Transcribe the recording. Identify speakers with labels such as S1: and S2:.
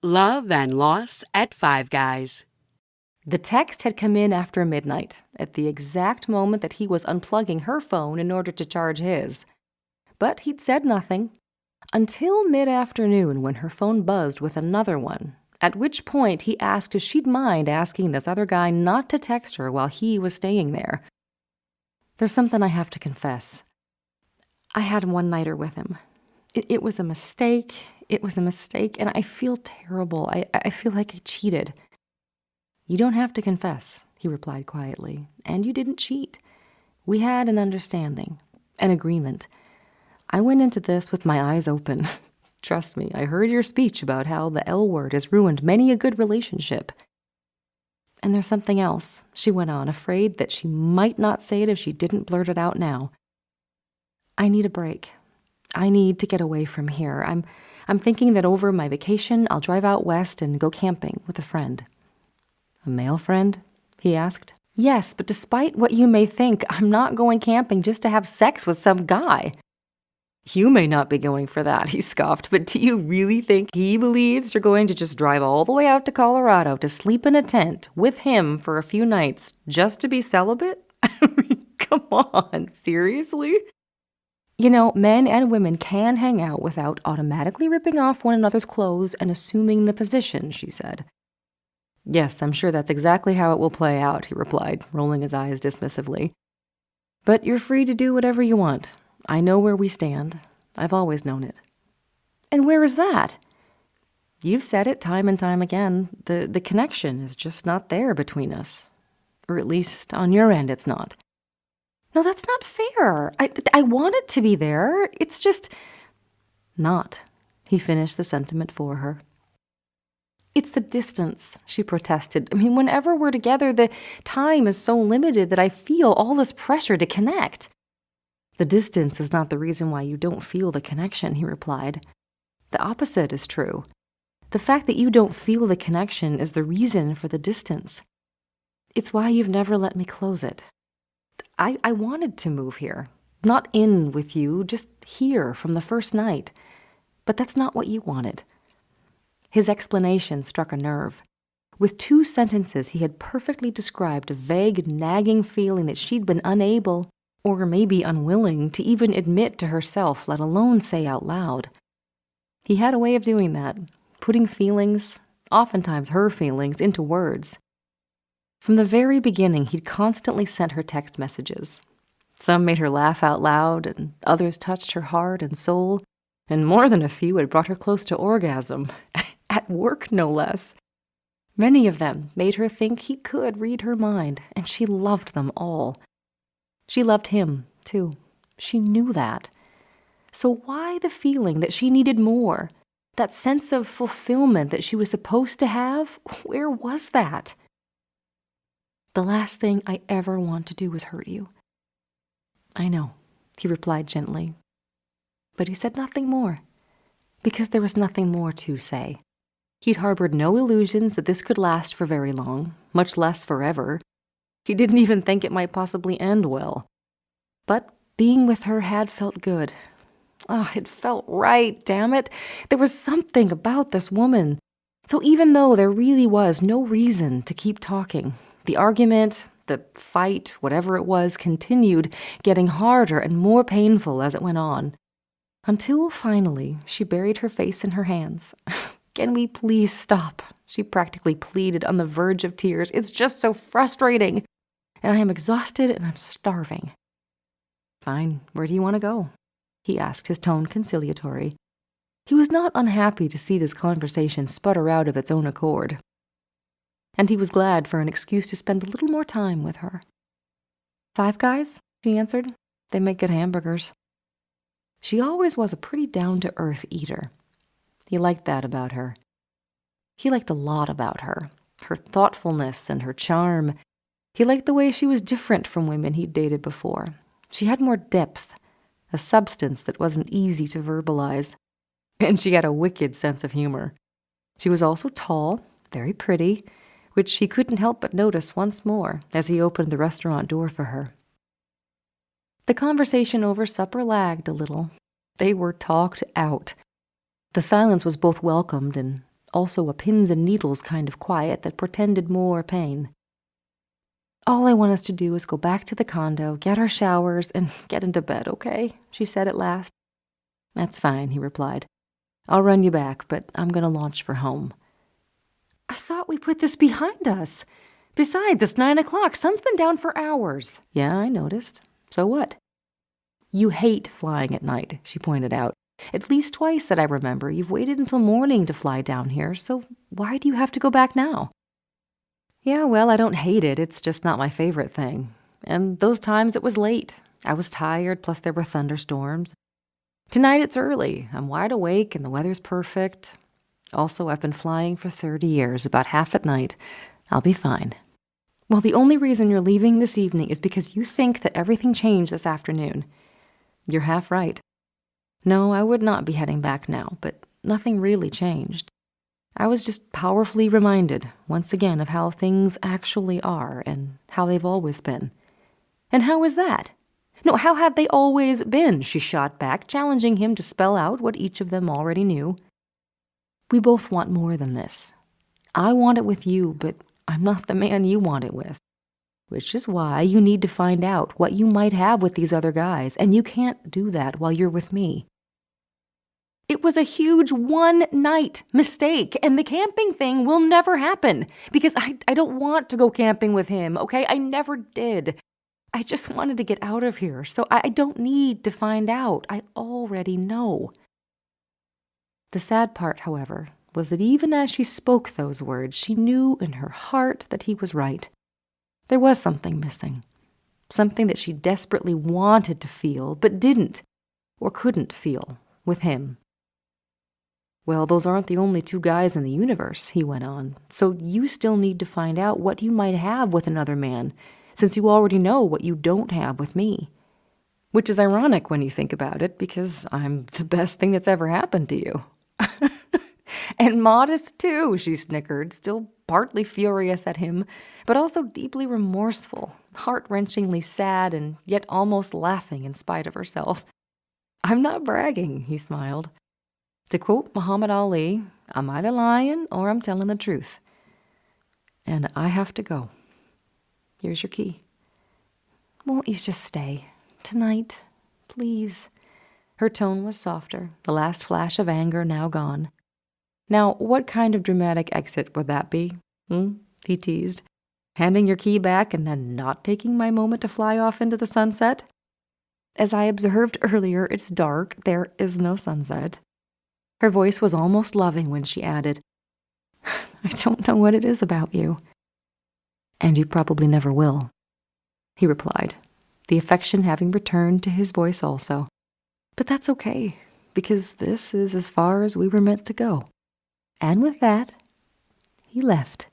S1: Love and Loss at Five Guys.
S2: The text had come in after midnight, at the exact moment that he was unplugging her phone in order to charge his. But he'd said nothing until mid-afternoon when her phone buzzed with another one, at which point he asked if she'd mind asking this other guy not to text her while he was staying there. "There's something I have to confess. I had a one-nighter with him. It was a mistake. It was a mistake, and I feel terrible. I feel like I cheated." "You don't have to confess," he replied quietly, "and you didn't cheat. We had an understanding, an agreement. I went into this with my eyes open. Trust me, I heard your speech about how the L word has ruined many a good relationship. And there's something else," she went on, afraid that she might not say it if she didn't blurt it out now. "I need a break. I need to get away from here. I'm thinking that over my vacation, I'll drive out west and go camping with a friend." "A male friend?" he asked. "Yes, but despite what you may think, I'm not going camping just to have sex with some guy." "You may not be going for that," he scoffed, "but do you really think he believes you're going to just drive all the way out to Colorado to sleep in a tent with him for a few nights just to be celibate? I mean, come on, seriously?" "You know, men and women can hang out without automatically ripping off one another's clothes and assuming the position," she said. "Yes, I'm sure that's exactly how it will play out," he replied, rolling his eyes dismissively. "But you're free to do whatever you want. I know where we stand. I've always known it." "And where is that?" "You've said it time and time again. The connection is just not there between us. Or at least on your end it's not." "No, that's not fair. I want it to be there. It's just not." He finished the sentiment for her. "It's the distance," she protested. "I mean, whenever we're together, the time is so limited that I feel all this pressure to connect." "The distance is not the reason why you don't feel the connection," he replied. "The opposite is true. The fact that you don't feel the connection is the reason for the distance. It's why you've never let me close it. I wanted to move here, not in with you, just here from the first night. But that's not what you wanted." His explanation struck a nerve. With 2 sentences, he had perfectly described a vague, nagging feeling that she'd been unable, or maybe unwilling, to even admit to herself, let alone say out loud. He had a way of doing that, putting feelings, oftentimes her feelings, into words. From the very beginning, he'd constantly sent her text messages. Some made her laugh out loud, and others touched her heart and soul, and more than a few had brought her close to orgasm. At work, no less. Many of them made her think he could read her mind, and she loved them all. She loved him, too. She knew that. So why the feeling that she needed more? That sense of fulfillment that she was supposed to have? Where was that? "The last thing I ever want to do is hurt you." "I know," he replied gently. But he said nothing more, because there was nothing more to say. He'd harbored no illusions that this could last for very long, much less forever. He didn't even think it might possibly end well. But being with her had felt good. It felt right, damn it. There was something about this woman. So even though there really was no reason to keep talking, the argument, the fight, whatever it was, continued, getting harder and more painful as it went on. Until finally, she buried her face in her hands. "Can we please stop?" she practically pleaded, on the verge of tears. "It's just so frustrating. And I am exhausted and I'm starving." "Fine, where do you want to go?" he asked, his tone conciliatory. He was not unhappy to see this conversation sputter out of its own accord. And he was glad for an excuse to spend a little more time with her. "Five Guys," she answered. "They make good hamburgers." She always was a pretty down-to-earth eater. He liked that about her. He liked a lot about her. Her thoughtfulness and her charm. He liked the way she was different from women he'd dated before. She had more depth, a substance that wasn't easy to verbalize. And she had a wicked sense of humor. She was also tall, very pretty, which he couldn't help but notice once more as he opened the restaurant door for her. The conversation over supper lagged a little. They were talked out. The silence was both welcomed and also a pins and needles kind of quiet that portended more pain. "All I want us to do is go back to the condo, get our showers, and get into bed, okay?" she said at last. "That's fine," he replied. "I'll run you back, but I'm going to launch for home." "I thought we put this behind us. Besides, it's 9 o'clock. Sun's been down for hours." "Yeah, I noticed. So what?" "You hate flying at night," she pointed out. "At least twice that I remember. You've waited until morning to fly down here, so why do you have to go back now?" "Yeah, well, I don't hate it. It's just not my favorite thing. And those times it was late. I was tired, plus there were thunderstorms. Tonight it's early. I'm wide awake and the weather's perfect. Also, I've been flying for 30 years, about half at night. I'll be fine." "Well, the only reason you're leaving this evening is because you think that everything changed this afternoon." "You're half right. No, I would not be heading back now, but nothing really changed. I was just powerfully reminded, once again, of how things actually are and how they've always been." "And how is that?" "No, how have they always been?" she shot back, challenging him to spell out what each of them already knew. "We both want more than this. I want it with you, but I'm not the man you want it with. Which is why you need to find out what you might have with these other guys, and you can't do that while you're with me." "It was a huge one-night mistake, and the camping thing will never happen, because I don't want to go camping with him, okay? I never did. I just wanted to get out of here, so I don't need to find out. I already know." The sad part, however, was that even as she spoke those words, she knew in her heart that he was right. There was something missing, something that she desperately wanted to feel, but didn't, or couldn't feel, with him. "Well, those aren't the only two guys in the universe," he went on, "so you still need to find out what you might have with another man, since you already know what you don't have with me. Which is ironic when you think about it, because I'm the best thing that's ever happened to you." "And modest, too," she snickered, still partly furious at him, but also deeply remorseful, heart-wrenchingly sad, and yet almost laughing in spite of herself. "I'm not bragging," he smiled. To quote Muhammad Ali, "I'm either lying or I'm telling the truth. And I have to go. Here's your key. Won't you just stay tonight, please?" Her tone was softer, the last flash of anger now gone. "Now, what kind of dramatic exit would that be? He teased. "Handing your key back and then not taking my moment to fly off into the sunset?" "As I observed earlier, it's dark. There is no sunset." Her voice was almost loving when she added, "I don't know what it is about you." "And you probably never will," he replied, the affection having returned to his voice also. "But that's okay, because this is as far as we were meant to go." And with that, he left.